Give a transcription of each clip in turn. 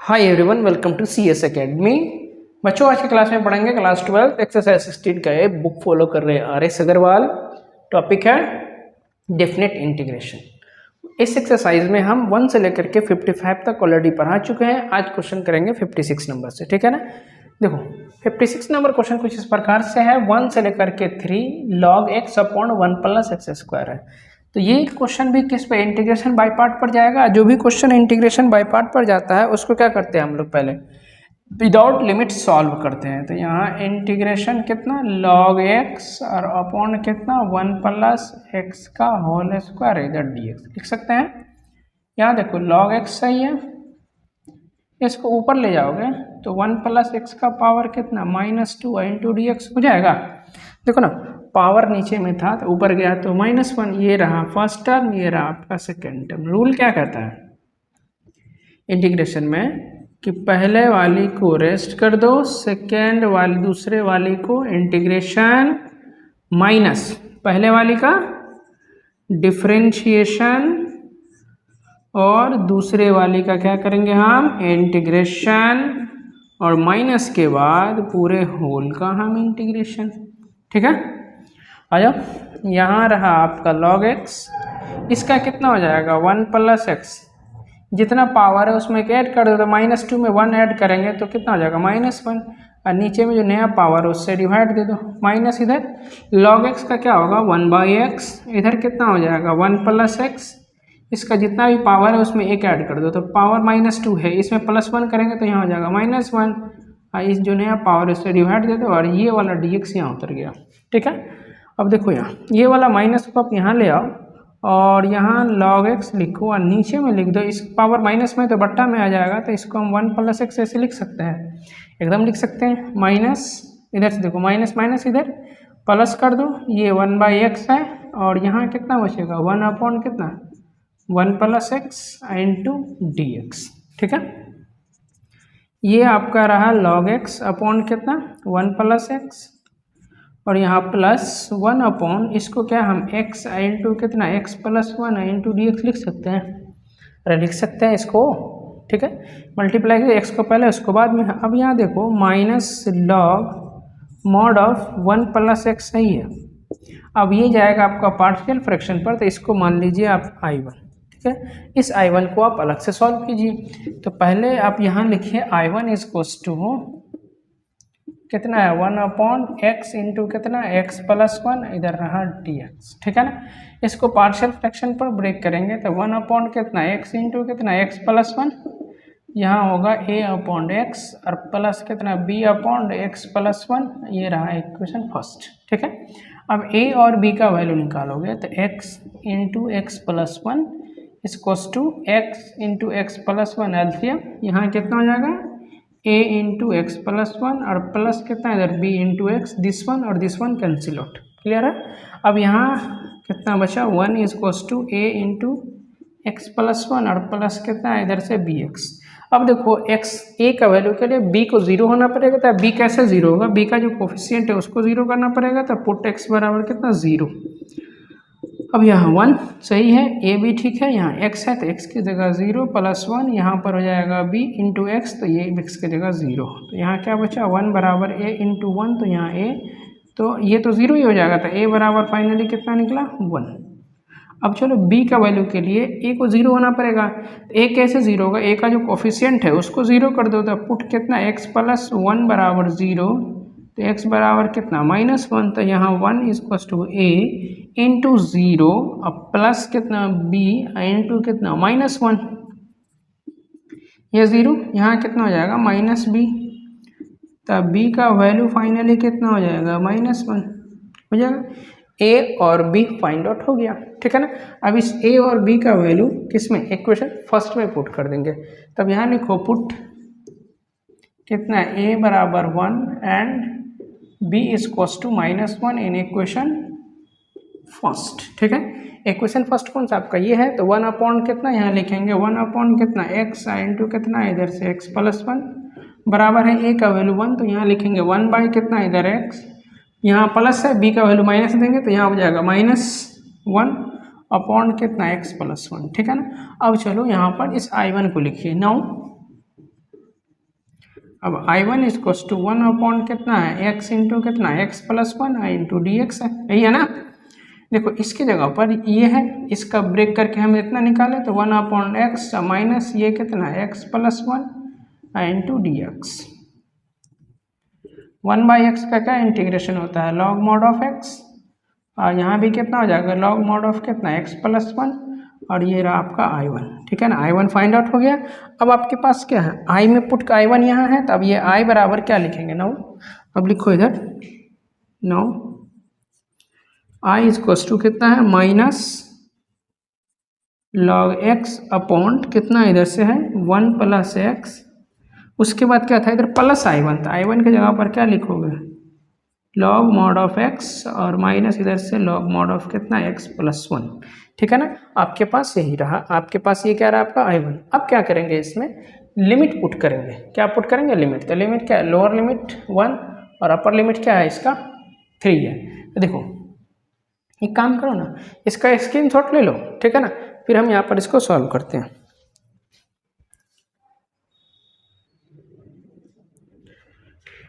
Hi everyone, welcome to CS academy. बच्चों, आज की क्लास में पढ़ेंगे क्लास 12 एक्सरसाइज 16 का ये बुक फॉलो कर रहे हैं आर.एस. अग्रवाल। टॉपिक है डेफिनेट इंटीग्रेशन। इस एक्सरसाइज में हम 1 से लेकर के 55 तक ऑलरेडी पढ़ा चुके हैं। आज क्वेश्चन करेंगे 56 नंबर से, ठीक है ना। देखो 56 नंबर क्वेश्चन कुछ इस प्रकार से है, 1 से लेकर के 3 log x upon 1 plus x square है। तो ये क्वेश्चन भी किस पे, इंटीग्रेशन बाय पार्ट पर जाएगा। जो भी क्वेश्चन इंटीग्रेशन बाय पार्ट पर जाता है उसको क्या करते हैं हम लोग, पहले विदाउट लिमिट सॉल्व करते हैं। तो यहाँ इंटीग्रेशन कितना log x और अपॉन कितना 1 प्लस एक्स का होल स्क्वायर, इधर dx लिख सकते हैं। यहाँ देखो log x सही है, इसको ऊपर ले जाओगे तो 1 प्लस एक्स का पावर कितना -2 इंटू डी एक्स हो जाएगा। देखो ना, पावर नीचे में था तो ऊपर गया तो -1, ये रहा फर्स्ट टर्म, ये रहा आपका सेकेंड टर्म। रूल क्या कहता है इंटीग्रेशन में कि पहले वाली को रेस्ट कर दो, सेकेंड वाली दूसरे वाली को इंटीग्रेशन माइनस पहले वाली का डिफरेंशिएशन और दूसरे वाली का क्या करेंगे हम, इंटीग्रेशन, और माइनस के बाद पूरे होल का हम इंटीग्रेशन। ठीक है, आ जाओ। यहाँ रहा आपका log x, इसका कितना हो जाएगा 1 प्लस एक्स, जितना पावर है उसमें ऐड कर दो। तो -2 में 1 ऐड करेंगे तो कितना हो जाएगा -1, और नीचे में जो नया पावर है उससे डिवाइड दे दो, माइनस इधर log x का क्या होगा 1/x, इधर कितना हो जाएगा 1 प्लस एक्स, इसका जितना भी पावर है उसमें एक ऐड कर दो। तो पावर -2 है, इसमें +1 करेंगे तो यहाँ हो जाएगा -1, इस जो नया पावर है उससे डिवाइड दे दो, और ये वाला dx यहाँ उतर गया। ठीक है, अब देखो यहाँ ये वाला माइनस को आप यहाँ ले आओ और यहाँ log x लिखो और नीचे में लिख दो। इस पावर माइनस में तो बट्टा में आ जाएगा, तो इसको हम 1 प्लस एक्स ऐसे लिख सकते हैं, एकदम लिख सकते हैं। माइनस इधर से देखो, माइनस माइनस इधर प्लस कर दो, ये 1/x है, और यहाँ कितना बचेगा 1 अपॉन कितना 1 plus x into D x. ठीक है, ये आपका रहा log x अपॉन कितना 1 प्लस एक्स, और यहाँ +1 अपॉन इसको क्या हम x इंटू कितना x plus 1 into D x लिख सकते हैं। अरे लिख सकते हैं इसको, ठीक है, मल्टीप्लाई करें x को पहले उसको बाद में। अब यहाँ देखो minus log mod of 1 plus x सही है। अब ये जाएगा आपका पार्शियल फ्रैक्शन पर, तो इसको मान लीजिए आप I1। ठीक है, इस I1 को आप अलग से सॉल्व कीजिए। तो पहले आप यहाँ लिखिए I1 इक्वल्स टू कितना है 1 अपॉन एक्स इंटू कितना x प्लस 1, इधर रहा dx। ठीक है ना, इसको पार्शियल फ्रैक्शन पर ब्रेक करेंगे तो 1 अपॉन कितना x इंटू कितना x प्लस 1, यहाँ होगा a अपॉन x और प्लस कितना b अपॉन x प्लस 1, ये रहा इक्वेशन फर्स्ट। ठीक है, अब a और b का वैल्यू निकालोगे तो x into x plus 1 equals to x into x plus 1 LCM, यहाँ कितना हो जाएगा a इंटू एक्स प्लस 1 और प्लस कितना इधर b into X, this one और this one cancel out. Clear है, अब यहाँ कितना बचा 1 equals to a into x plus 1 और प्लस कितना इधर से bx। अब देखो x a का वैल्यू के लिए b को 0 होना पड़ेगा, तो b कैसे 0 होगा, b का जो कोफिशिएंट है उसको 0 करना पड़ेगा, तो पुट x बराबर कितना 0। अब यहाँ 1 सही है, a भी ठीक है, यहाँ x है तो x की जगह 0 प्लस 1, यहाँ पर हो जाएगा b इंटू एक्स, तो ये x की जगह 0। तो यहाँ क्या बचा 1 बराबर a इंटू 1, तो यहाँ a, तो ये तो 0 ही हो जाएगा, तो a बराबर फाइनली कितना निकला 1। अब चलो b का वैल्यू के लिए a को 0 होना पड़ेगा, तो a कैसे 0 होगा, a का जो कोफिशिएंट है उसको 0 कर दो, तो पुट कितना x प्लस 1 बराबर 0, तो x बराबर कितना -1, तो यहाँ 1 इक्वल्स टू a इंटू 0 अब प्लस कितना b इंटू कितना -1, ये 0, यहाँ कितना हो जाएगा -b, तब b का वैल्यू फाइनली कितना हो जाएगा -1 हो जाएगा। a और b फाइंड आउट हो गया। ठीक है ना, अब इस a और b का वैल्यू किसमें, इक्वेशन फर्स्ट में पुट कर देंगे। तब यहाँ लिखो पुट कितना a बराबर 1 and b equals to -1 in equation first. ठीक है, इक्वेशन फर्स्ट कौन सा आपका ये है, तो 1 अपॉन कितना यहाँ लिखेंगे 1 अपॉन कितना x इंटू कितना इधर से x प्लस 1 बराबर है a का वैल्यू 1, तो यहाँ लिखेंगे 1 बाई कितना इधर x, यहाँ प्लस है, b का वैल्यू माइनस देंगे तो यहाँ हो जाएगा -1 अपॉन कितना x प्लस 1। ठीक है ना, अब चलो यहाँ पर इस I1 को लिखिए। नाउ अब I1 इक्वल्स टू 1 अपॉन कितना है x इंटू कितना x plus 1 into D x है, यही है ना। देखो इसकी जगह पर ये है, इसका ब्रेक करके हम इतना निकाले तो 1 अपॉन एक्स माइनस ये कितना है x plus 1 into D x. 1/x का क्या इंटीग्रेशन होता है लॉग मॉड ऑफ x, और यहाँ भी कितना हो जाएगा लॉग मॉड ऑफ कितना x प्लस 1, और ये रहा आपका I1, ठीक है ना। I1 फाइंड आउट हो गया। अब आपके पास क्या है I में पुट का I1 यहाँ है, तो अब ये I बराबर क्या लिखेंगे नाउ, अब लिखो इधर नाउ I इक्वल्स टू कितना है माइनस लॉग x अपॉन कितना इधर से है 1 प्लस x, उसके बाद क्या था इधर प्लस I1 था, I1 की जगह पर क्या लिखोगे लॉग मॉड ऑफ x और माइनस इधर से लॉग मॉड ऑफ कितना x प्लस 1, ठीक है ना। आपके पास यही रहा, आपके पास ये क्या रहा आपका I1। अब क्या करेंगे इसमें लिमिट पुट करेंगे, क्या पुट करेंगे लिमिट, तो लिमिट क्या है लोअर लिमिट 1 और अपर लिमिट क्या है इसका 3 है। तो देखो एक काम करो ना, इसका स्क्रीनशॉट ले लो, ठीक है ना, फिर हम यहाँ पर इसको सॉल्व करते हैं।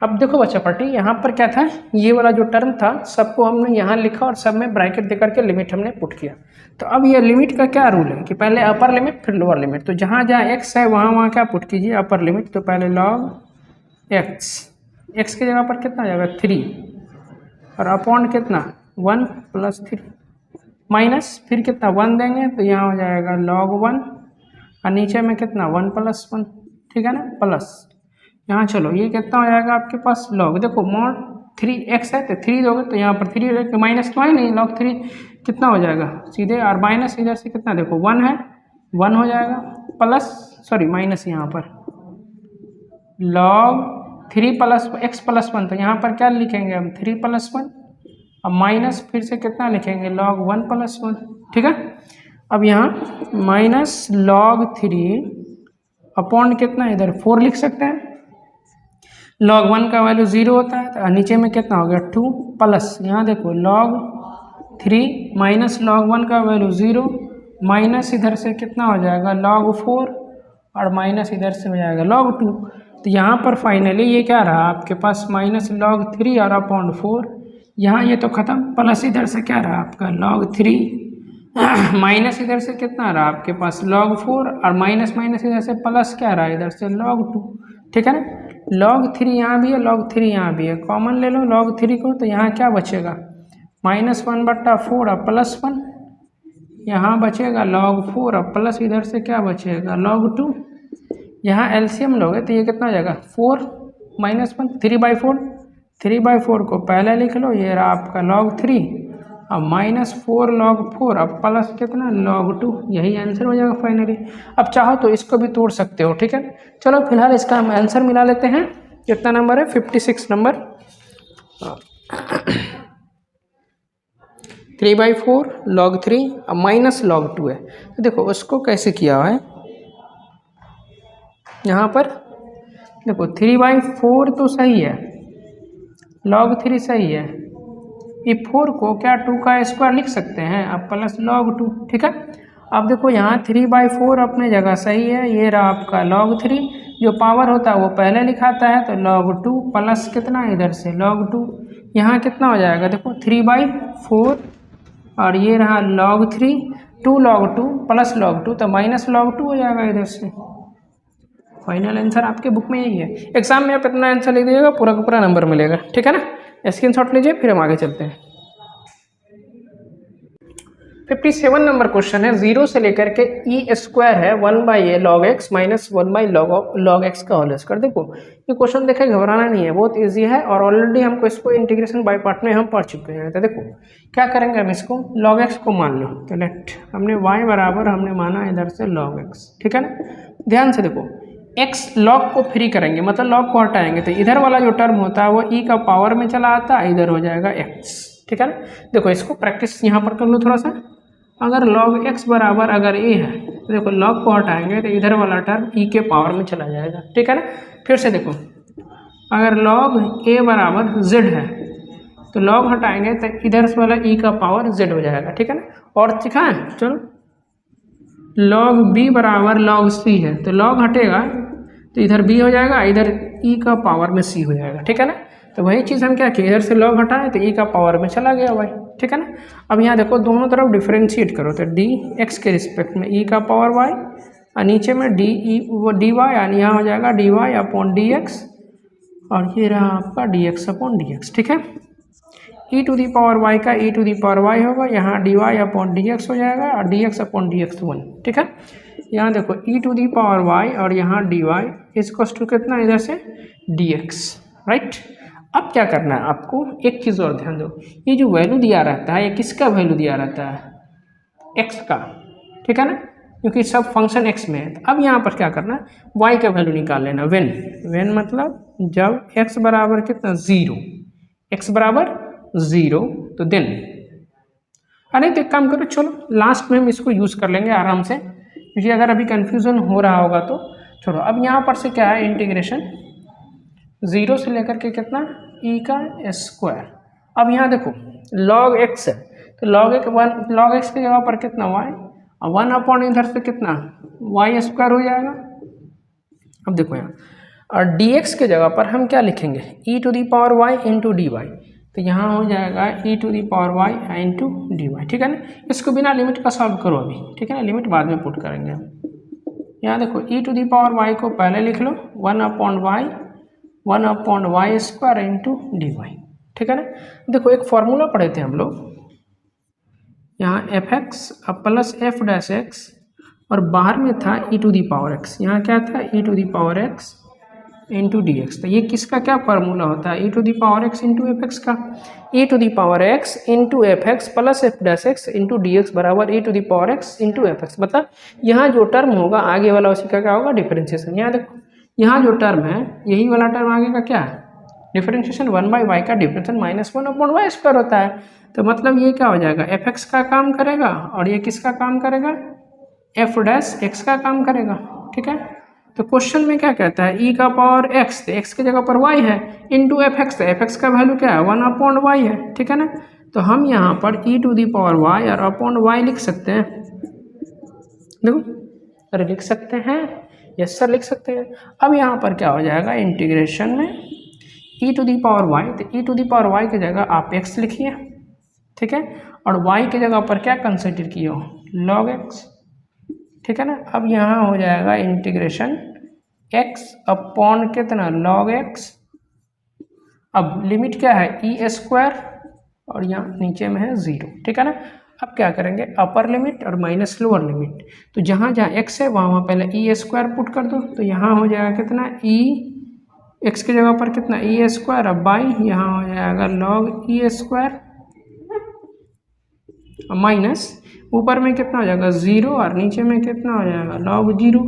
अब देखो बच्चा पार्टी यहाँ पर क्या था, ये वाला जो टर्म था सबको हमने यहाँ लिखा और सब में ब्रैकेट देकर के लिमिट हमने पुट किया। तो अब ये लिमिट का क्या रूल है कि पहले अपर लिमिट फिर लोअर लिमिट, तो जहाँ जहाँ x है वहाँ वहाँ क्या पुट कीजिए अपर लिमिट, तो पहले लॉग x की जगह पर कितना आ जाएगा 3 और अपॉन कितना 1 प्लस 3 माइनस फिर कितना 1 देंगे तो यहाँ हो जाएगा log 1 और नीचे में कितना 1 प्लस 1, ठीक है ना, प्लस यहाँ चलो ये कितना हो जाएगा आपके पास लॉग, देखो मॉड 3x है तो 3 दोगे तो यहाँ पर 3 हो माइनस तो है नहीं, लॉग 3 कितना हो जाएगा सीधे, और माइनस इधर से कितना देखो 1 है 1 हो जाएगा प्लस सॉरी माइनस यहाँ पर लॉग 3 प्लस x प्लस 1, तो यहाँ पर क्या लिखेंगे हम 3 प्लस 1 और माइनस फिर से कितना लिखेंगे log 1 प्लस 1, ठीक है। अब यहाँ माइनस log 3 अपॉन कितना इधर 4 लिख सकते हैं, log 1 का वैल्यू 0 होता है तो नीचे में कितना हो गया 2 प्लस यहाँ देखो log 3 माइनस log 1 का वैल्यू 0 माइनस इधर से कितना हो जाएगा log 4 और माइनस इधर से हो जाएगा log 2, तो यहाँ पर फाइनली ये क्या रहा आपके पास माइनस log 3 और अपॉन 4, यहाँ ये तो ख़त्म, प्लस इधर से क्या रहा आपका log 3 माइनस इधर से कितना रहा आपके पास log 4 और माइनस इधर से प्लस क्या रहा इधर से log 2, ठीक है ना। log 3 यहाँ भी है log 3 यहाँ भी है, कॉमन ले लो log 3 को, तो यहाँ क्या बचेगा -1/4 और प्लस 1, यहाँ बचेगा log 4 और प्लस इधर से क्या बचेगा log 2, यहाँ एलसीएम लोगे तो ये कितना हो जाएगा 4 -1 3/4 को पहले लिख लो, ये रहा आपका log 3 अब -4 log 4 अब प्लस कितना log 2, यही आंसर हो जाएगा फाइनली। अब चाहो तो इसको भी तोड़ सकते हो, ठीक है। चलो फिलहाल इसका हम आंसर मिला लेते हैं, कितना नंबर है 56 नंबर 3/4 log 3 अब माइनस log 2 है। तो देखो उसको कैसे किया हुआ है, यहाँ पर देखो 3/4 तो सही है, log 3 सही है, ये 4 को क्या 2 का स्क्वायर लिख सकते हैं अब प्लस log 2, ठीक है। अब देखो यहाँ 3/4 अपने जगह सही है, ये रहा आपका log 3, जो पावर होता है वो पहले लिखाता है, तो log 2 प्लस कितना इधर से log 2, यहाँ कितना हो जाएगा देखो 3/4 और ये रहा log 3 2 log 2 प्लस log 2, तो माइनस log 2 हो जाएगा इधर से। फाइनल आंसर आपके बुक में यही है, एग्जाम में आप इतना आंसर लिख दीजिएगा पूरा का पूरा नंबर मिलेगा, ठीक है ना। स्क्रीनशॉट लीजिए फिर हम आगे चलते हैं। 57 नंबर क्वेश्चन है, 0 से लेकर के e स्क्वायर है 1/a log x minus 1/log x का होल स्क्वायर। देखो ये क्वेश्चन देखे घबराना नहीं है, बहुत इजी है और ऑलरेडी हमको इसको इंटीग्रेशन बाय पार्ट में हम पढ़ चुके हैं। तो देखो क्या करेंगे हम इसको log x को मान लो, तो लेट हमने y बराबर हमने माना इधर से log x, ठीक है ना। ध्यान से देखो x log को फ्री करेंगे मतलब log को हटाएंगे तो इधर वाला जो टर्म होता है वो e का पावर में चला आता है, इधर हो जाएगा x, ठीक है ना। देखो इसको प्रैक्टिस यहाँ पर कर लो थोड़ा सा, अगर log x बराबर अगर a है तो देखो log को हटाएंगे तो इधर वाला टर्म e के पावर में चला जाएगा, ठीक है ना। फिर से देखो अगर log a बराबर z है तो log हटाएंगे तो इधर वाला e का पावर z हो जाएगा, ठीक है ना। और दिखाएं चलो log b बराबर log c है तो log हटेगा तो इधर b हो जाएगा, इधर e का पावर में c हो जाएगा, ठीक है ना। तो वही चीज़ हम क्या किए, इधर से log हटाए तो e का पावर में चला गया y, ठीक है ना। अब यहाँ देखो दोनों तरफ डिफ्रेंशिएट करो तो dx के रिस्पेक्ट में e का पावर y और नीचे में dy यानी यहाँ हो जाएगा dy अपॉन dx और ये रहा आपका dx अपॉन dx, ठीक है। e to the power y का e to the power y होगा, यहाँ dy अपॉन dx हो जाएगा और dx अपॉन dx 1, ठीक है। यहाँ देखो e to the power y और यहाँ dy इसको टू कितना इधर से dx, राइट। अब क्या करना है आपको, एक चीज़ और ध्यान दो, ये जो वैल्यू दिया रहता है ये किसका वैल्यू दिया रहता है, x का, ठीक है ना, क्योंकि सब फंक्शन x में है। तो अब यहाँ पर क्या करना है, y का वैल्यू निकाल लेना, वेन मतलब जब x बराबर कितना 0, x बराबर 0 तो देन, अरे तो एक काम करो, चलो लास्ट में हम इसको यूज़ कर लेंगे आराम से, क्योंकि अगर अभी कन्फ्यूज़न हो रहा होगा तो छोड़ो। अब यहाँ पर से क्या है, इंटीग्रेशन 0 से लेकर के कितना e का स्क्वायर। अब यहाँ देखो log x है तो log x की जगह पर कितना y और 1 अपॉन इधर से कितना y स्क्वायर हो जाएगा। अब देखो यहाँ और dx के जगह पर हम क्या लिखेंगे, e to the power y into d y, तो यहाँ हो जाएगा e to the power y into d y, ठीक है ना। इसको बिना लिमिट का सॉल्व करो अभी, ठीक है ना, लिमिट बाद में पुट करेंगे हम। यहाँ देखो e to the power y को पहले लिख लो 1 upon y square into d y, ठीक है ना। देखो एक फॉर्मूला पढ़े थे हम लोग, यहाँ एफ एक्स अब प्लस एफ डैश एक्स और बाहर में था e to the power x, यहाँ क्या था e to the power x into D x. तो ये किसका क्या फार्मूला होता है, e to the power x into F x का, e to the power x into F x plus F dash x into D x बराबर e to the power x into F x. मतलब यहाँ जो term होगा आगे वाला उसी का क्या होगा, डिफरेंशिएशन। यहाँ देखो यहाँ जो टर्म है यही वाला टर्म आगे का क्या है, डिफरेंशिएशन 1/y का डिफरेंशिएशन -1 अपॉन वाई स्क्वायर होता है। तो मतलब ये क्या हो जाएगा, एफ एक्स का काम करेगा और ये किसका काम करेगा, एफ डैश एक्स का काम करेगा, ठीक है। तो क्वेश्चन में क्या कहता है, e का पावर x, तो x की जगह पर y है इंटू एफ एक्स, तो एफ एक्स का वैल्यू क्या है 1 अपॉन वाई है, ठीक है ना। तो हम यहाँ पर e to the power y और अपॉन y लिख सकते हैं, देखो अरे लिख सकते हैं, यस सर लिख सकते हैं। अब यहाँ पर क्या हो जाएगा, इंटीग्रेशन में e to the power y, तो e to the power y की जगह आप x लिखिए, ठीक है, और y की जगह पर क्या कंसिडर किए हो, log x, ठीक है ना। अब यहाँ हो जाएगा इंटीग्रेशन x अपॉन कितना log x, अब लिमिट क्या है e स्क्वायर और यहाँ नीचे में है 0, ठीक है ना। अब क्या करेंगे, अपर लिमिट और माइनस लोअर लिमिट, तो जहाँ जहाँ x है वहाँ पहले e स्क्वायर पुट कर दो, तो यहाँ हो जाएगा कितना e x की जगह पर कितना e स्क्वायर, अब बाई यहाँ हो जाएगा log e स्क्वायर माइनस ऊपर में कितना हो जाएगा 0 और नीचे में कितना हो जाएगा log 0।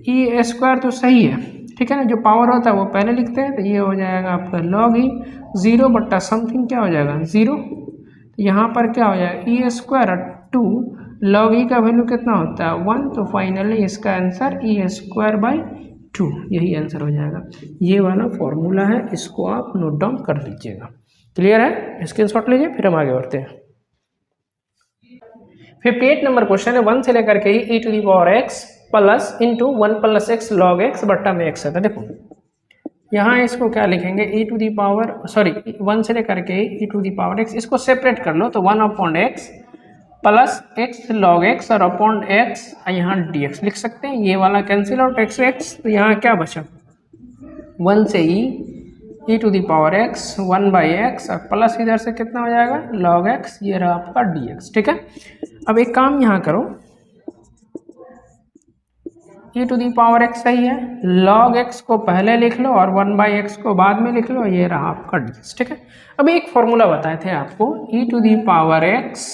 e स्क्वायर तो सही है, ठीक है ना, जो पावर होता है वो पहले लिखते हैं, तो ये हो जाएगा आपका log e 0 बट्टा समथिंग क्या हो जाएगा 0, तो यहाँ पर क्या हो जाएगा e स्क्वायर 2 log e का वैल्यू कितना होता है 1, तो फाइनली इसका आंसर e स्क्वायर बाई 2 यही आंसर हो जाएगा। ये वाला फॉर्मूला है, इसको आप नोट डाउन कर लीजिएगा। क्लियर है, स्क्रीनशॉट लीजिए, फिर हम आगे बढ़ते हैं। 58 नंबर क्वेश्चन है, 1 से लेकर के ही e to the power x plus into 1 plus x log x बट्टा में x है। तो देखो यहाँ इसको क्या लिखेंगे, e टू दी पावर 1 से लेकर के e to the power x, इसको सेपरेट कर लो तो 1 upon x plus x log x और अपॉन एक्स यहाँ dx लिख सकते हैं। ये वाला कैंसिल आउट x x, तो यहाँ क्या बचा 1 से e to the power x 1/x और प्लस इधर से कितना हो जाएगा log x, ये रहा आपका dx, ठीक है। अब एक काम यहाँ करो, e to the power x सही है, log x को पहले लिख लो और 1/x को बाद में लिख लो, ये रहा आपका dx, ठीक है। अब एक फॉर्मूला बताए थे आपको, e to the power x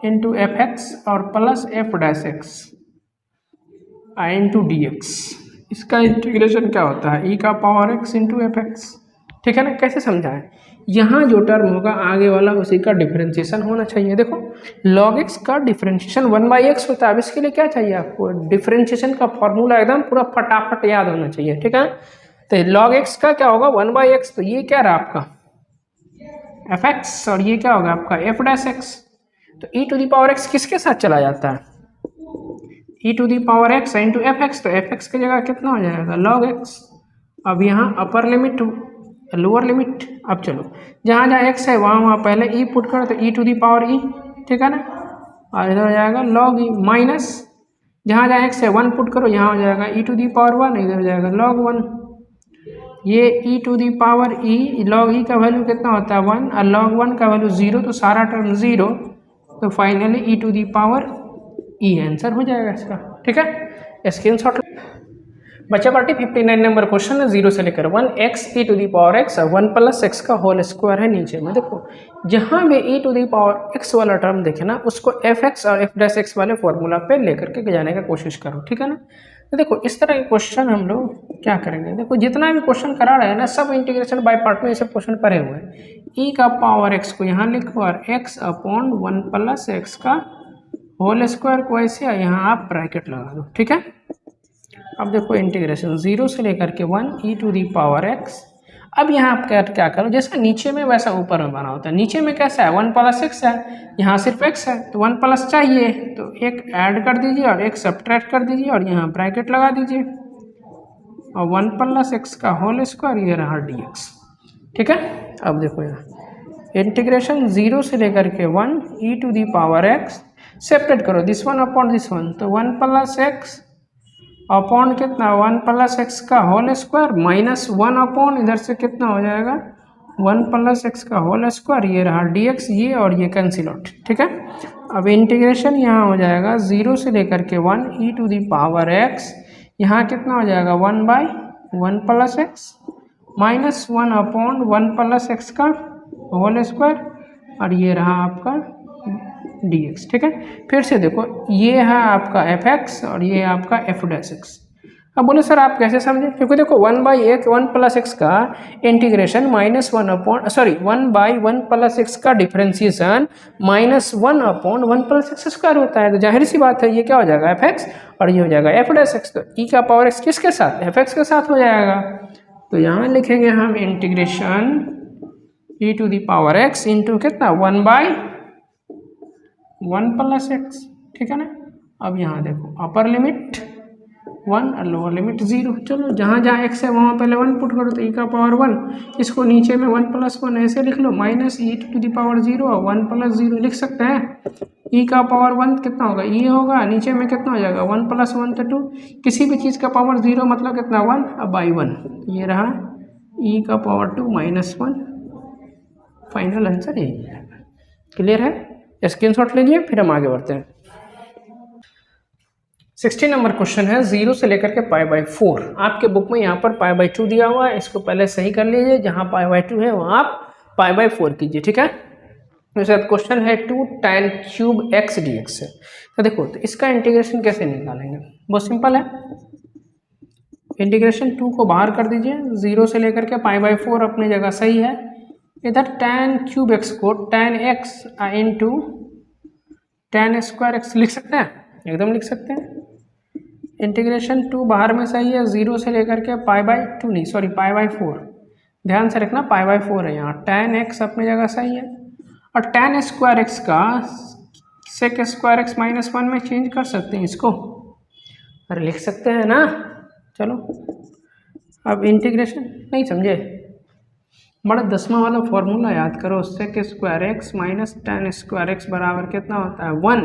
into F x और plus F dash x into D X, इसका इंटीग्रेशन क्या होता है e का power x into F X, ठीक है ना। कैसे समझाएं, यहाँ जो टर्म होगा आगे वाला उसी का डिफरेंशिएशन होना चाहिए। देखो log x का डिफरेंशिएशन 1/x होता है, अब इसके लिए क्या चाहिए आपको, डिफरेंशिएशन का फॉर्मूला एकदम पूरा फटाफट याद होना चाहिए, ठीक है। तो log x का क्या होगा 1/x, तो ये क्या रहा आपका एफ एक्स और ये क्या होगा आपका एफ डैश एक्स। तो e to the power x किसके साथ चला जाता है, E to the power x into F X, तो एफ एक्स की जगह कितना हो जाएगा लॉग एक्स। अब यहाँ अपर लिमिट लोअर लिमिट, अब चलो जहाँ जहाँ एक्स है वहाँ पहले ई पुट करो, तो ई टू दी पावर ई, ठीक है ना, और इधर हो जाएगा लॉग ई, माइनस जहाँ जहाँ एक्स है 1 पुट करो, यहाँ हो जाएगा ई टू दी पावर 1, इधर हो जाएगा लॉग 1। ये E to the power E, log E का वैल्यू कितना होता है 1 और लॉग 1 का वैल्यू 0, तो सारा टर्म 0, तो finally e to the power e answer हो जाएगा इसका, ठीक है। स्क्रीनशॉट बच्चा पार्टी 59 नंबर क्वेश्चन है, 0 से लेकर 1 x e to the power x 1 plus x का होल स्क्वायर है। नीचे में देखो जहाँ भी e to the power x वाला टर्म देखे ना, उसको एफ एक्स और एफ डैश एक्स वाले फॉर्मूला पे लेकर के जाने का कोशिश करो, ठीक है ना। तो देखो इस तरह के क्वेश्चन हम लोग क्या करेंगे, देखो जितना भी क्वेश्चन करा रहे हैं ना, सब इंटीग्रेशन बाय पार्ट में ये सब क्वेश्चन पढ़े हुए हैं। ई का पावर एक्स को यहाँ लिखो और एक्स अपॉन 1 प्लस एक्स का होल स्क्वायर को ऐसे यहाँ आप ब्रैकेट लगा दो, ठीक है। अब देखो इंटीग्रेशन 0 से लेकर के 1 e to the power x. अब यहाँ आप क्या करो, जैसा नीचे में वैसा ऊपर में बना होता है। नीचे में कैसा है 1 प्लस एक्स है, यहाँ सिर्फ एक्स है, तो 1 प्लस चाहिए तो एक ऐड कर दीजिए और एक सब्ट्रैक्ट कर दीजिए और यहाँ ब्रैकेट लगा दीजिए, और 1 प्लस एक्स का होल स्क्वायर ये रहा डी एक्स, ठीक है। अब देखो यहाँ इंटीग्रेशन 0 से लेकर के 1 e to the power x, separate करो this one upon this one, तो 1 प्लस एक्स अपॉन कितना 1 प्लस एक्स का होल स्क्वायर माइनस 1 अपॉन इधर से कितना हो जाएगा 1 प्लस एक्स का होल स्क्वायर, ये रहा डी एक्स, ये और ये कैंसिल आउट, ठीक है। अब इंटीग्रेशन यहाँ हो जाएगा 0 से लेकर के 1 e to the power x, यहाँ कितना हो जाएगा 1 by 1 plus x minus 1 upon 1 plus x का होल स्क्वायर, और ये रहा आपका डी एक्स, ठीक है। फिर से देखो ये है आपका एफ एक्स और ये आपका एफ डैश एक्स। अब बोले सर आप कैसे समझे, क्योंकि देखो 1 बाई 1 प्लस एक्स का integration minus 1 upon 1 by 1 plus x का differentiation minus 1 upon 1 plus x square होता है, तो जाहिर सी बात है ये क्या हो जाएगा एफ एक्स और ये हो जाएगा एफ डैश एक्स। तो ई का पावर एक्स किसके साथ, एफ एक्स के साथ हो जाएगा। तो यहाँ लिखेंगे हम integration e to the power x into कितना 1 बाई 1 प्लस एक्स, ठीक है ना। अब यहाँ देखो अपर लिमिट 1 और लोअर लिमिट 0, चलो जहाँ जहाँ एक्स है वहाँ पहले 1 पुट करो, तो ई का पावर 1, इसको नीचे में 1 प्लस 1 ऐसे लिख लो, minus e to the power 0 और 1 प्लस 0 लिख सकते हैं। ई का पावर 1 कितना होगा, ई होगा, नीचे में कितना हो जाएगा 1 प्लस 1 तो 2, किसी भी चीज़ का पावर 0 मतलब कितना 1, अब बाई 1, ये रहा ई का पावर 2 माइनस 1, फाइनल आंसर यही है। क्लियर है, स्क्रीनशॉट लीजिए फिर हम आगे बढ़ते हैं। 16 नंबर क्वेश्चन है 0 से लेकर के पाई बाई 4। आपके बुक में यहाँ पर पाई बाई 2 दिया हुआ है, इसको पहले सही कर लीजिए, जहाँ पाई बाई 2 है वहाँ आप पाई बाई 4 कीजिए, ठीक है। वैसे क्वेश्चन है 2 tan cube x d x है। तो देखो तो इसका इंटीग्रेशन कैसे निकालेंगे, बहुत सिंपल है। इंटीग्रेशन 2 को बाहर कर दीजिए, 0 से लेकर के पाई बाई 4 अपनी जगह सही है। इधर tan क्यूब एक्स को tan x into tan square x लिख सकते हैं, एकदम लिख सकते हैं। इंटीग्रेशन 2 बाहर में सही है, 0 से लेकर के पाई बाई 2 नहीं सॉरी पाई बाई 4, ध्यान से रखना पाई बाई 4 है यहाँ। tan एक्स अपनी जगह सही है, और tan स्क्वायर एक्स का सेक स्क्वायर एक्स माइनस 1 में चेंज कर सकते हैं इसको, अरे लिख सकते हैं ना। चलो अब इंटीग्रेशन नहीं समझे, बड़ा 10वां वाला फॉर्मूला याद करो, sec square x minus tan square x बराबर कितना होता है 1,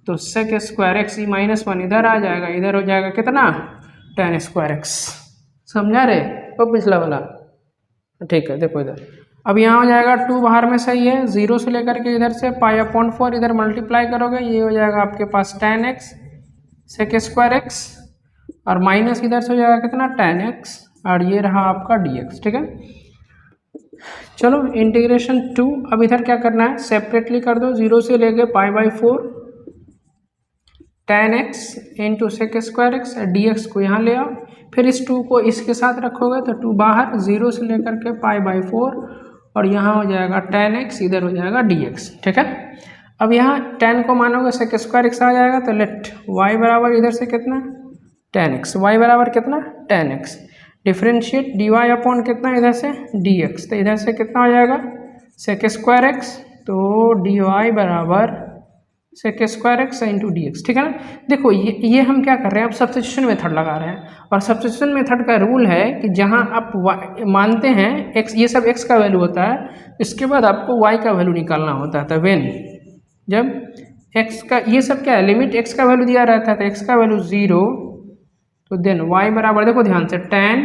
तो sec square x e minus 1 इधर आ जाएगा, इधर हो जाएगा कितना tan स्क्वायर एक्स, समझा रे वो पिछला वाला, ठीक है। देखो इधर अब यहाँ हो जाएगा 2 बाहर में सही है, 0 से लेकर के इधर से पाई अपॉन 4 इधर मल्टीप्लाई करोगे, ये हो जाएगा आपके पास tan x sec square x, और माइनस इधर से हो जाएगा कितना tan एक्स, और ये रहा आपका डी एक्स, ठीक है। चलो इंटीग्रेशन 2, अब इधर क्या करना है सेपरेटली कर दो, 0 से लेके pi by 4 tan x into sec square x, d x को यहाँ ले आओ, फिर इस 2 को इसके साथ रखोगे तो 2 बाहर, 0 से लेकर के पाई बाई 4, और यहाँ हो जाएगा tan एक्स, इधर हो जाएगा डी एक्स, ठीक है। अब यहाँ tan को मानोगे सेक स्क्वायर एक्स आ जाएगा, तो लेट y बराबर इधर से कितना tan एक्स, y बराबर कितना tan x, differentiate d y upon कितना इधर से डी एक्स, तो इधर से कितना हो जाएगा सेक स्क्वायर एक्स, तो डी वाई बराबर sec square x into D x, ठीक है ना। देखो ये हम क्या कर रहे हैं, अब सब्स्टिट्यूशन मेथड लगा रहे हैं, और सब्स्टिट्यूशन मेथड का रूल है कि जहां आप मानते हैं एक्स, ये सब एक्स का वैल्यू होता है, इसके बाद आपको वाई का वैल्यू निकालना होता है। वेन जब एक्स का ये सब क्या है, लिमिट एक्स का वैल्यू दिया रहता है, तो एक्स का वैल्यू 0, तो देन वाई बराबर, देखो ध्यान से, tan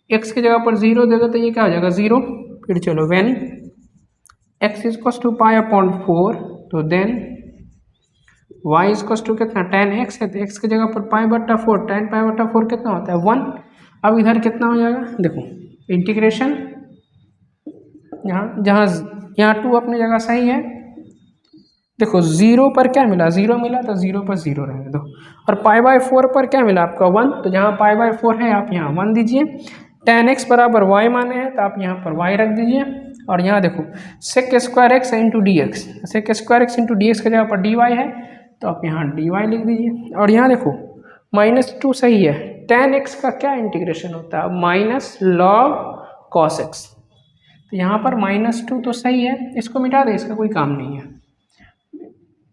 एक्स की जगह पर 0 देगा तो ये क्या हो जाएगा 0। फिर चलो when x is two pi upon 4, तो देन y इज टू कितना, tan x है, तो x की जगह पर पाई बट्टा 4, tan पाई बट्टा 4 कितना होता है 1। अब इधर कितना हो जाएगा, देखो इंटीग्रेशन, यहाँ 2 अपनी जगह सही है। देखो 0 पर क्या मिला, 0 मिला, तो 0 पर 0 रहने दो, और पाई बाय 4 पर क्या मिला आपका 1, तो जहाँ पाई बाय 4 है आप यहाँ 1 दीजिए। tan x बराबर y माने हैं, तो आप यहाँ पर y रख दीजिए, और यहाँ देखो sec square x into D x, sec square x into D x की जगह पर dy है, तो आप यहाँ dy लिख दीजिए। और यहाँ देखो -2 सही है, tan x का क्या इंटीग्रेशन होता है, माइनस लॉग कॉस x, तो यहाँ पर -2 तो सही है, इसको मिटा दे, इसका कोई काम नहीं है।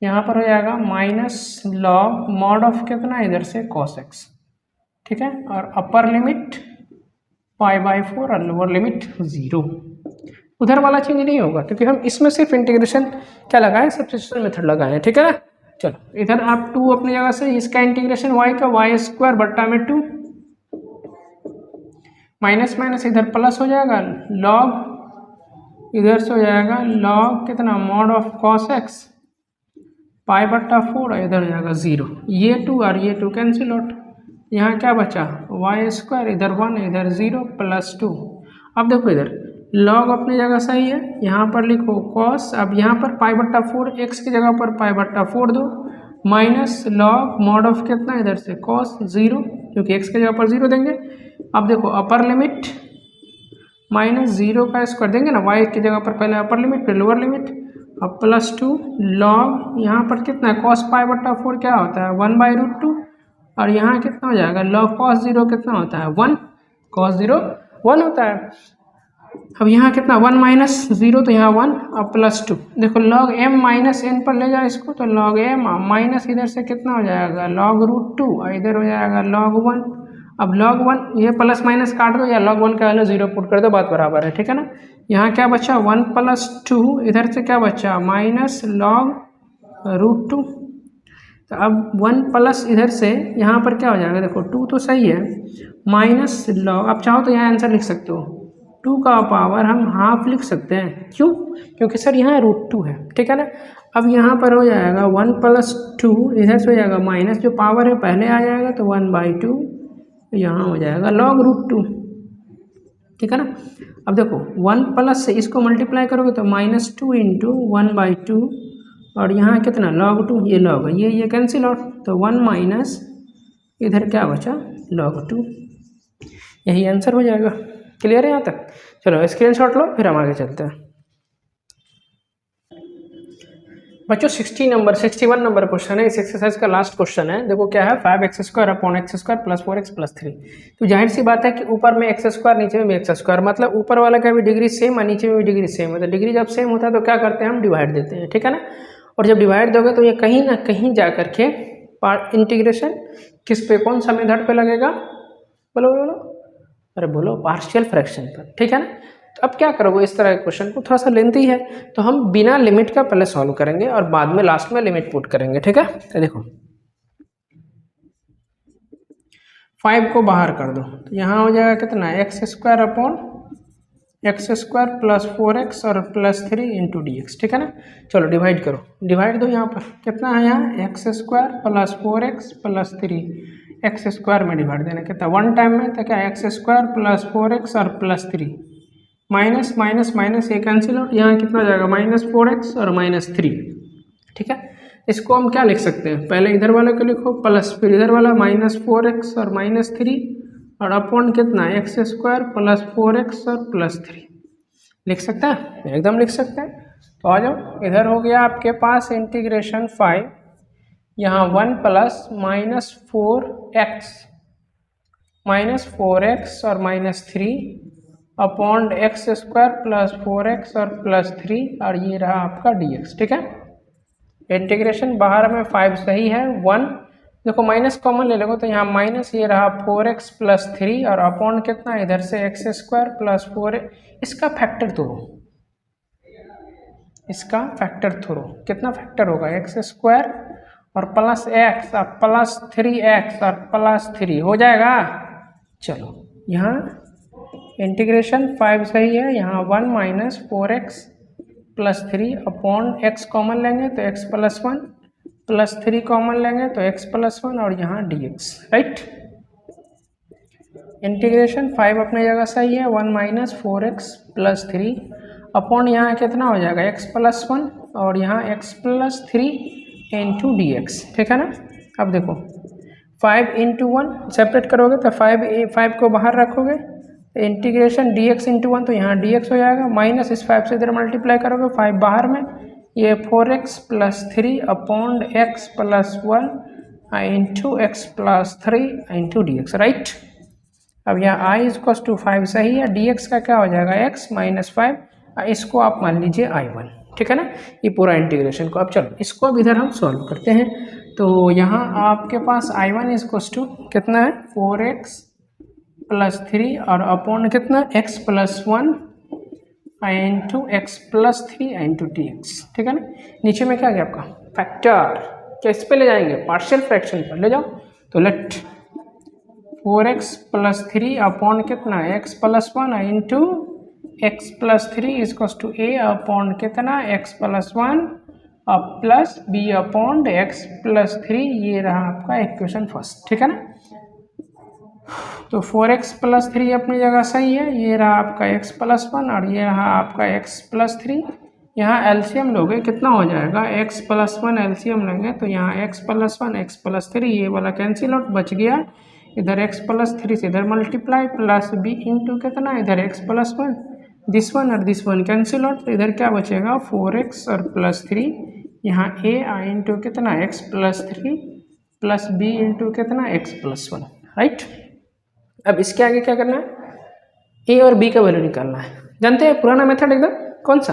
यहाँ पर हो जाएगा माइनस लॉग मॉड ऑफ कितना, इधर से कॉस x, ठीक है, और अपर लिमिट पाई बाय 4 और लोअर लिमिट 0। उधर वाला चेंज नहीं होगा, क्योंकि हम इसमें सिर्फ इंटीग्रेशन क्या लगाए, सब्स्टिट्यूशन मेथड लगाए हैं, ठीक है ना। चलो इधर आप 2 अपनी जगह से, इसका इंटीग्रेशन y का y स्क्वायर बट्टा में 2, माइनस माइनस इधर प्लस हो जाएगा, लॉग इधर से हो जाएगा लॉग कितना, मॉड ऑफ कॉस x पाई बट्टा 4, और इधर हो जाएगा 0। ये 2 और ये 2 कैंसिल आउट, यहाँ क्या बचा y स्क्वायर, इधर 1 इधर 0 प्लस 2। अब देखो इधर लॉग अपनी जगह सही है, यहाँ पर लिखो कॉस, अब यहाँ पर पाई बट्टा 4, x की जगह पर पाई बट्टा 4 दो, माइनस लॉग मॉड ऑफ कितना, इधर से कॉस 0, क्योंकि x की जगह पर 0 देंगे। अब देखो अपर लिमिट -0 का स्क्वायर देंगे ना, y की जगह पर पहले अपर लिमिट फिर लोअर लिमिट, अब +2 लॉग यहाँ पर कितना है, कॉस पाई बट्टा 4 क्या होता है 1/√2, और यहाँ कितना हो जाएगा, लॉग कॉस 0 कितना होता है 1, कॉस 0 1 होता है। अब यहाँ कितना 1 - 0, तो यहाँ 1, अब +2, देखो लॉग m माइनस n पर ले जाओ इसको, तो लॉग m माइनस इधर से कितना हो जाएगा log√2, और इधर हो जाएगा log 1। अब log 1 ये प्लस माइनस काट दो, या log 1 का वैल्यू 0 पुट कर दो, बात बराबर है, ठीक है ना। यहाँ क्या बचा 1 + 2, इधर से क्या बचा माइनस log√2, तो अब 1 प्लस इधर से यहाँ पर क्या हो जाएगा, देखो 2 तो सही है, माइनस लॉग, आप चाहो तो यहाँ आंसर लिख सकते हो, 2 का पावर हम हाफ लिख सकते हैं, क्यों, क्योंकि सर यहाँ √2 है, ठीक है ना। अब यहाँ पर हो जाएगा 1 + 2, इधर से हो जाएगा माइनस, जो पावर है पहले आ जाएगा, तो 1/2, यहाँ हो जाएगा log√2, ठीक है ना। अब देखो 1 प्लस से इसको मल्टीप्लाई करोगे तो -2 × 1/2, और यहाँ कितना log 2, ये log है, ये कैंसिल आउट, तो 1 माइनस इधर क्या बचा log 2, यही आंसर हो जाएगा। क्लियर है यहाँ तक, चलो स्क्रीनशॉट लो, फिर हम आगे चलते हैं। बच्चों 61 नंबर क्वेश्चन है, इस एक्सरसाइज का लास्ट क्वेश्चन है। देखो क्या है, 5x² अपॉन x² + 4x + 3। तो जाहिर सी बात है कि ऊपर में x², नीचे में भी x², मतलब ऊपर वाला का भी डिग्री सेम और नीचे में भी डिग्री सेम है। तो डिग्री जब सेम होता है तो क्या करते हैं, हम डिवाइड देते हैं, ठीक है ना। और जब डिवाइड दोगे तो ये कहीं ना कहीं जा करके इंटीग्रेशन किस पे, कौन सा मेथड पे लगेगा, बोलो बोलो, अरे बोलो, पार्शियल फ्रैक्शन पर, ठीक है ना। तो अब क्या करोगे, इस तरह के क्वेश्चन को थोड़ा सा लेंथी है, तो हम बिना लिमिट का पहले सॉल्व करेंगे और बाद में लास्ट में लिमिट पुट करेंगे, ठीक है। तो देखो 5 को बाहर कर दो, तो यहाँ हो जाएगा कितना x² अपॉन x² + 4x और +3 × dx, ठीक है ना। चलो डिवाइड करो, डिवाइड दो, यहाँ पर कितना है, यहाँ x² + 4x + 3, x² में डिवाइड देना, कितना 1 टाइम में, तो क्या x² + 4x और +3, माइनस माइनस माइनस ये कैंसिल आउट, यहाँ कितना जाएगा -4x और -3, ठीक है। इसको हम क्या लिख सकते हैं, पहले इधर वाले को लिखो प्लस, फिर इधर वाला -4x और -3, और अपॉन कितना x² + 4x और +3 लिख सकते हैं, एकदम लिख सकते हैं। तो आ जाओ, इधर हो गया आपके पास इंटीग्रेशन 5, यहाँ 1 प्लस -4x और -3 अपॉन x² + 4x और +3, और ये रहा आपका dx, ठीक है। इंटीग्रेशन बाहर में 5 सही है, 1 देखो माइनस कॉमन ले लोगे तो यहाँ माइनस ये रहा 4x प्लस 3 और अपॉन कितना इधर से एक्स स्क्वायर प्लस 4, इसका फैक्टर तोड़ो, इसका फैक्टर थोड़ो, कितना फैक्टर होगा एक्स स्क्वायर और प्लस एक्स और प्लस 3x और प्लस 3 हो जाएगा। चलो यहाँ इंटीग्रेशन 5 सही है, यहाँ 1 minus 4x plus 3 upon x common लेंगे तो x प्लस 1 प्लस 3 कॉमन लेंगे तो x प्लस 1 और यहाँ dx, राइट। इंटीग्रेशन 5 अपने जगह सही है, 1 माइनस 4x प्लस 3 अपॉन यहाँ कितना हो जाएगा x प्लस 1 और यहाँ x plus 3 into D x, ठीक है ना। अब देखो 5 इंटू 1 सेपरेट करोगे तो 5 को बाहर रखोगे तो इंटीग्रेशन डी एक्स इंटू 1 तो यहाँ डी एक्स हो जाएगा, माइनस इस 5 से इधर मल्टीप्लाई करोगे 5 बाहर में, ये 4x plus 3 upon x plus 1 into x plus 3 into D x, right. अब यहाँ i इज इक्वल टू 5 सही है, dx का क्या हो जाएगा x माइनस 5, इसको आप मान लीजिए i1, ठीक है ना। ये पूरा इंटीग्रेशन को अब चलो इसको अब इधर हम सॉल्व करते हैं। तो यहाँ आपके पास i1 इज इक्वल टू कितना है 4x प्लस 3 और अपॉन कितना x plus 1 into x plus 3 into D x, ठीक है ना। नीचे में क्या गया आपका फैक्टर, क्या इस पे ले जाएंगे पार्शियल फ्रैक्शन पर ले जाओ, तो लेट 4x प्लस 3 अपॉन कितना x plus 1 into x plus 3 is equal to a upon कितना x प्लस 1 और plus b upon x plus 3, ये रहा आपका इक्वेशन फर्स्ट, ठीक है ना। तो 4x प्लस 3 अपनी जगह सही है, ये रहा आपका x प्लस 1 और ये रहा आपका x प्लस 3। यहाँ एलसीएम लोगे कितना हो जाएगा x प्लस 1 एलसीएम लेंगे तो यहाँ x प्लस 1 x प्लस 3 ये वाला कैंसिल आउट बच गया, इधर x प्लस 3 से इधर मल्टीप्लाई प्लस b इंटू कितना इधर x प्लस 1, दिस वन और दिस वन कैंसिल आउट तो इधर क्या बचेगा 4x और प्लस 3, यहाँ a इंटू कितना x plus 3 plus b into कितना x प्लस 1, राइट। अब इसके आगे क्या करना है, a और b का वैल्यू निकालना है। जानते हैं पुराना मेथड एकदम कौन सा,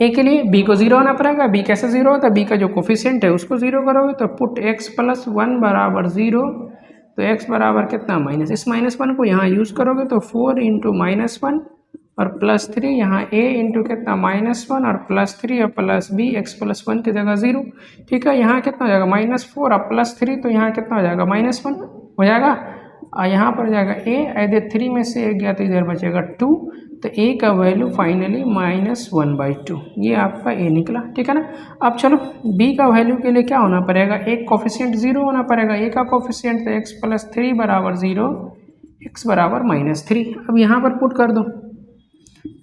a के लिए b को 0 होना पड़ेगा, b कैसे 0 होता है, b का जो कोफिशिएंट है उसको 0 करोगे तो पुट x प्लस 1 बराबर 0, तो x बराबर कितना माइनस, इस माइनस 1 को यहाँ यूज़ करोगे तो 4 इंटू माइनस 1 और प्लस 3, यहाँ a इंटू कितना माइनस 1 और प्लस 3 और प्लस b x प्लस 1 की जगह 0, ठीक है। यहाँ कितना हो जाएगा माइनस 4 और प्लस 3 तो यहाँ कितना हो जाएगा माइनस 1 हो जाएगा, और यहाँ पर जाएगा a, इधर 3 में से 1 गया तो इधर बचेगा 2, तो a का वैल्यू फाइनली -1/2, ये आपका a निकला, ठीक है ना। अब चलो b का वैल्यू के लिए क्या होना पड़ेगा, एक कोफिशिएंट 0 होना पड़ेगा, a का कोफिशिएंट तो x प्लस 3 बराबर 0, x बराबर -3। अब यहाँ पर पुट कर दो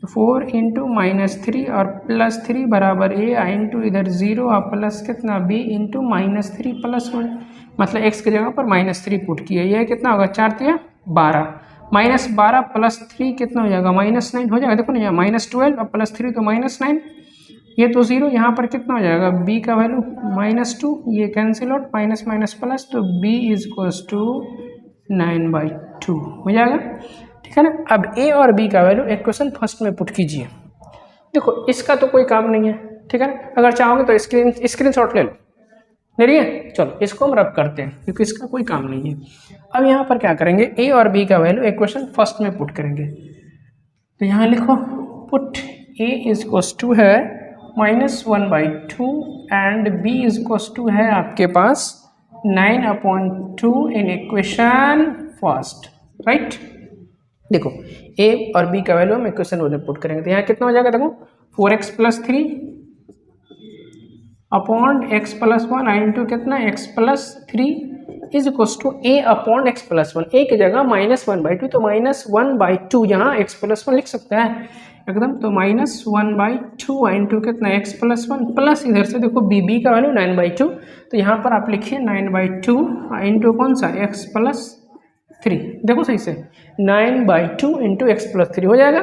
4 इंटू -3 और प्लस 3 बराबर a इंटू इधर 0 और प्लस कितना b इंटू -3 प्लस 1, मतलब x की जगह पर -3 पुट किया, यह कितना होगा 4 3 12, -12 प्लस 3 कितना हो जाएगा -9 हो जाएगा, देखो ना यहाँ -12 और प्लस 3 तो -9, ये तो 0, यहाँ पर कितना हो जाएगा b का वैल्यू -2, ये cancel out minus minus plus, तो b इज इक्वल्स टू 9/2 हो जाएगा, ठीक है ना। अब a और b का वैल्यू इक्वेशन फर्स्ट में पुट कीजिए, देखो इसका तो कोई काम नहीं है, ठीक है ना। अगर चाहोगे तो स्क्रीनशॉट ले लो, ले लिए, चलो इसको हम रब करते हैं क्योंकि इसका कोई काम नहीं है। अब यहाँ पर क्या करेंगे, a और b का वैल्यू इक्वेशन फर्स्ट में पुट करेंगे, तो यहाँ लिखो put a is equals to है -1/2 and b is equals to है आपके पास 9/2 इन इक्वेशन फर्स्ट, राइट। देखो a और b का वैल्यू हम इक्वेशन में पुट करेंगे तो यहाँ कितना हो जाएगा, देखो 4x plus 3 upon x plus 1 into कितना x plus 3 is equals to a upon x plus 1, a की जगह -1/2 तो -1/2 यहाँ x प्लस 1 लिख सकते हैं एकदम, तो -1/2 इंटू कितना x प्लस 1 प्लस इधर से देखो b का वैल्यू 9/2, तो यहाँ पर आप लिखिए 9/2 इंटू कौन सा x प्लस 3, देखो सही से 9/2 इंटू एक्स प्लस 3 हो जाएगा।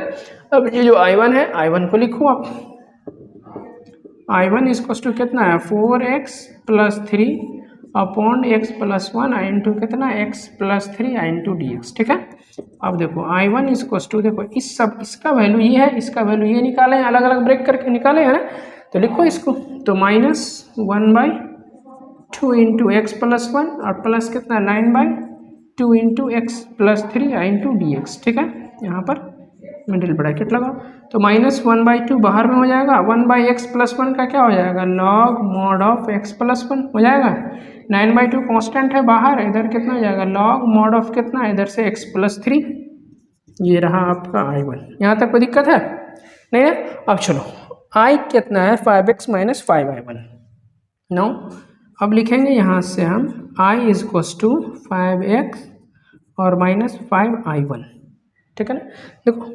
अब ये जो I1 है I1 को लिखो आप, I1 इज इक्वल टू कितना है 4x plus 3 upon x plus 1 into कितना x plus 3 into D x, ठीक है। अब देखो I1 इज इक्वल टू, देखो इसका वैल्यू ये है, इसका वैल्यू ये निकाले, अलग अलग ब्रेक करके निकाले है ना, तो लिखो इसको, तो -1/2 इंटू एक्स प्लस 1 और प्लस कितना 9/2 into x plus 3 into D x. ठीक है, यहाँ पर मिडिल ब्रैकेट लगाओ तो -1/2 बाहर में हो जाएगा, 1/x प्लस 1 का क्या हो जाएगा log mod of x plus 1 हो जाएगा। 9/2 कांस्टेंट है बाहर, इधर कितना हो जाएगा लॉग मॉड ऑफ कितना, इधर से x प्लस 3। ये रहा आपका I1। यहाँ तक कोई दिक्कत है नहीं है। अब चलो I कितना है 5x माइनस 5I1। नो अब लिखेंगे यहाँ से हम I is equals to 5x और माइनस 5I1। ठीक है ना, देखो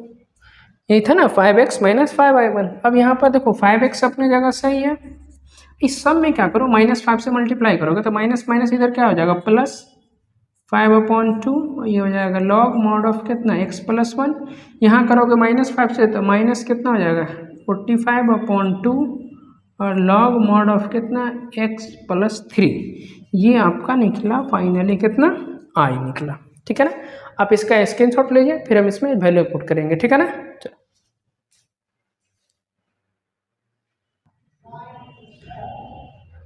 यही था ना 5x माइनस 5I1। अब यहाँ पर देखो 5x अपनी जगह सही है, इस सब में क्या करो -5 से मल्टीप्लाई करोगे तो माइनस माइनस इधर क्या हो जाएगा प्लस 5/2, ये हो जाएगा लॉग मॉड ऑफ कितना x प्लस 1। यहाँ करोगे -5 से तो माइनस कितना हो जाएगा 45/2 और लॉग मॉड ऑफ कितना x प्लस 3। ये आपका निकला फाइनली कितना I निकला। ठीक है ना, आप इसका स्क्रीनशॉट लीजिए, फिर हम इसमें वैल्यू पुट करेंगे। ठीक है ना,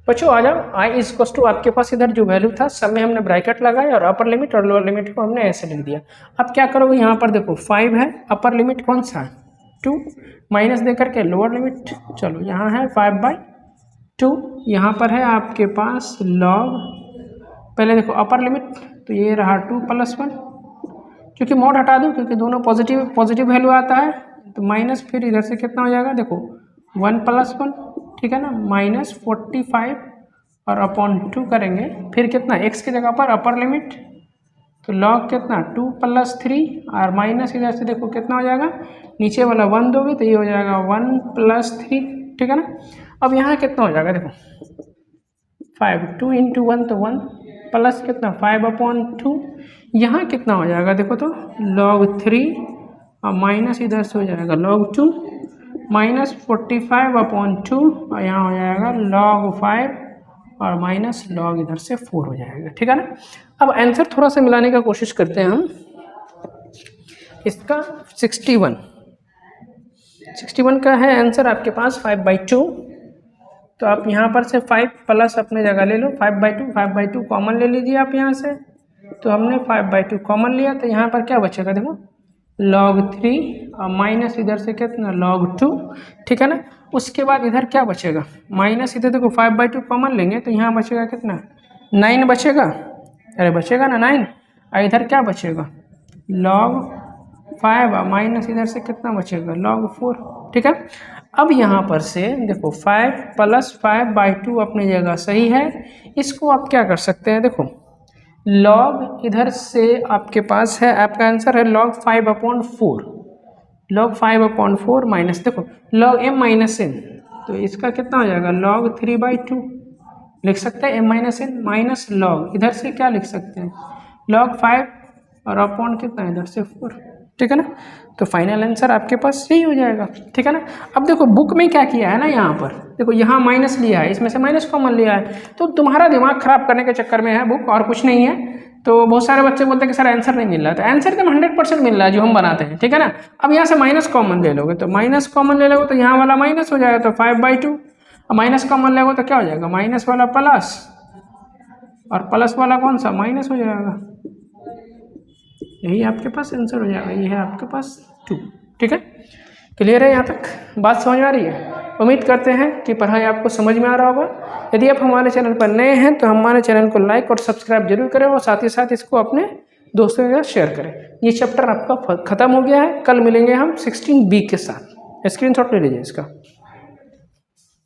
बच्चों आ जाओ। I इज इक्वल्स टू आपके पास इधर जो वैल्यू था सब में हमने ब्रैकेट लगाया और अपर लिमिट और लोअर लिमिट को हमने ऐसे लिख दिया। अब क्या करोगे, यहाँ पर देखो 5 है, अपर लिमिट कौन सा है 2, माइनस दे करके लोअर लिमिट, चलो यहाँ है 5/2, यहाँ पर है आपके पास लॉग, पहले देखो अपर लिमिट तो ये रहा 2 प्लस 1, क्योंकि मोड हटा दूँ क्योंकि दोनों पॉजिटिव वैल्यू आता है तो माइनस, फिर इधर से कितना हो जाएगा देखो 1 प्लस 1। ठीक है ना, -45 और अपॉन 2 करेंगे, फिर कितना x की जगह पर अपर लिमिट तो लॉग कितना 2 प्लस 3 और माइनस इधर से देखो कितना हो जाएगा, नीचे वाला 1 दोगे तो ये हो जाएगा 1 प्लस 3। ठीक है ना, अब यहाँ कितना हो जाएगा देखो 5, 2 इंटू 1 तो 1 प्लस कितना 5/2, यहाँ कितना हो जाएगा देखो तो log 3 और माइनस इधर से हो जाएगा log 2 -45/2 और यहाँ हो जाएगा log 5 और माइनस log इधर से 4 हो जाएगा। ठीक है ना, अब आंसर थोड़ा सा मिलाने का कोशिश करते हैं हम। इसका 61 का है आंसर आपके पास 5/2, तो आप यहाँ पर से 5 प्लस अपने जगह ले लो 5/2 कॉमन ले लीजिए आप यहाँ से, तो हमने 5/2 कॉमन लिया तो यहाँ पर क्या बचेगा देखो log 3 और माइनस इधर से कितना log 2। ठीक है ना, उसके बाद इधर क्या बचेगा माइनस, इधर देखो 5/2 कॉमन लेंगे तो यहाँ बचेगा कितना 9 बचेगा, अरे बचेगा ना 9, और इधर क्या बचेगा log 5 और माइनस इधर से कितना बचेगा log 4। ठीक है, अब यहाँ पर से देखो 5 प्लस 5/2 अपनी जगह सही है, इसको आप क्या कर सकते हैं देखो log इधर से आपके पास है, आपका आंसर है log 5/4, log 5/4 माइनस देखो log m माइनस n, तो इसका कितना हो जाएगा log 3/2 लिख सकते हैं m minus n minus log इधर से क्या लिख सकते हैं log 5 और अपॉन कितना इधर से 4। ठीक है ना, तो फाइनल आंसर आपके पास यही हो जाएगा। ठीक है ना, अब देखो बुक में क्या किया है ना, यहाँ पर देखो यहाँ माइनस लिया है, इसमें से माइनस कॉमन लिया है, तो तुम्हारा दिमाग खराब करने के चक्कर में है बुक, और कुछ नहीं है। तो बहुत सारे बच्चे बोलते हैं कि सर आंसर नहीं मिल रहा, तो आंसर एकदम 100% मिल रहा है जो हम बनाते हैं। ठीक है ना, अब यहाँ से माइनस कॉमन ले लोगे, तो माइनस कॉमन ले लोगे तो यहाँ वाला माइनस हो जाएगा तो 5/2, और माइनस कॉमन लोगे तो क्या हो जाएगा माइनस वाला प्लस और प्लस वाला कौन सा माइनस हो जाएगा, यही आपके पास आंसर हो जाएगा, ये है आपके पास 2। ठीक है, क्लियर है, यहाँ तक बात समझ में आ रही है। उम्मीद करते हैं कि पढ़ाई आपको समझ में आ रहा होगा। यदि आप हमारे चैनल पर नए हैं तो हमारे चैनल को लाइक और सब्सक्राइब जरूर करें और साथ ही साथ इसको अपने दोस्तों के साथ शेयर करें। ये चैप्टर आपका खत्म हो गया है, कल मिलेंगे हम 16B के साथ, स्क्रीनशॉट ले लीजिए इसका।